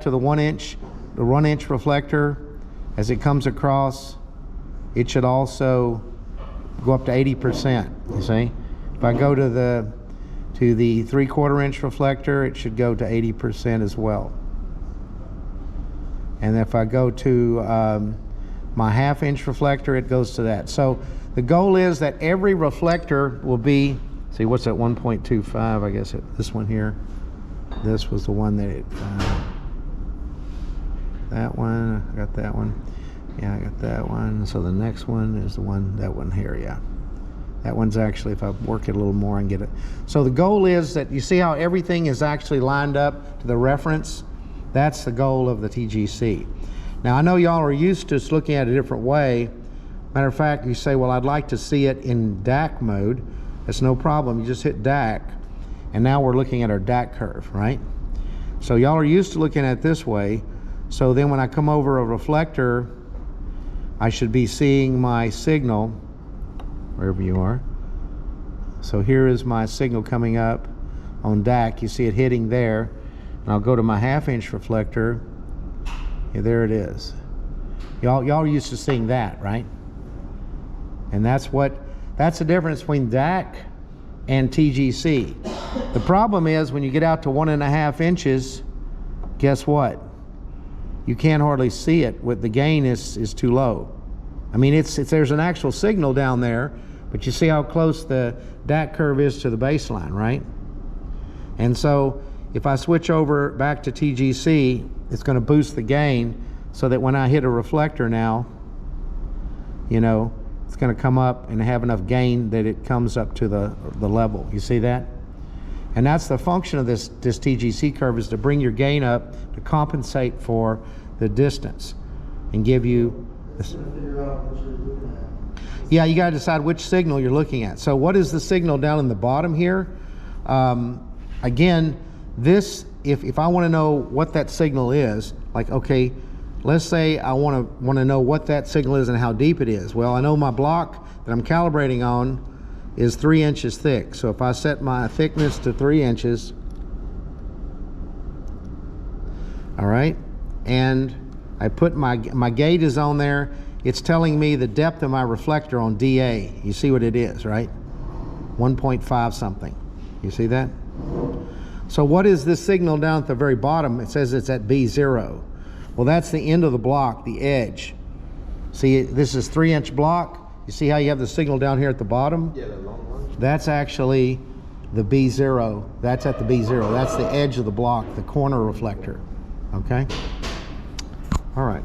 back to the 1 inch reflector, as it comes across, it should also go up to 80%, you see? If I go to the 3/4 inch reflector, it should go to 80% as well. And if I go to my 1/2 inch reflector, it goes to that. So the goal is that every reflector will be, see, what's that, 1.25, I guess this one here. This was the one that it, that one, I got that one. Yeah, I got that one. So the next one is the one, that one here, yeah. That one's actually, if I work it a little more and get it. So the goal is that you see how everything is actually lined up to the reference? That's the goal of the TGC. Now I know y'all are used to us looking at it a different way. Matter of fact, you say, well, I'd like to see it in DAC mode. That's no problem. You just hit DAC, and now we're looking at our DAC curve, right? So y'all are used to looking at it this way. So then when I come over a reflector, I should be seeing my signal, wherever you are. So here is my signal coming up on DAC. You see it hitting there. And I'll go to my 1/2 inch reflector. Yeah, there it is. Y'all are used to seeing that, right? And that's the difference between DAC and TGC. The problem is when you get out to 1.5 inches, guess what? You can't hardly see it. The gain is too low. I mean, there's an actual signal down there, but you see how close the DAC curve is to the baseline, right? And so if I switch over back to TGC, it's going to boost the gain so that when I hit a reflector now, you know, it's going to come up and have enough gain that it comes up to the level. You see that? And that's the function of this TGC curve, is to bring your gain up to compensate for the distance and give you this. Yeah, you got to decide which signal you're looking at. So what is the signal down in the bottom here? Again, this, if I want to know what that signal is, like, okay, let's say I want to know what that signal is and how deep it is. Well, I know my block that I'm calibrating on is 3 inches thick. So if I set my thickness to 3 inches, all right, and I put my gauge is on there, it's telling me the depth of my reflector on DA. You see what it is, right? 1.5 something. You see that? So what is this signal down at the very bottom? It says it's at B0. Well, that's the end of the block, the edge. See, this is 3 inch block. You see how you have the signal down here at the bottom? Yeah, the long one. That's actually the B0. That's at the B0. That's the edge of the block, the corner reflector. Okay? All right.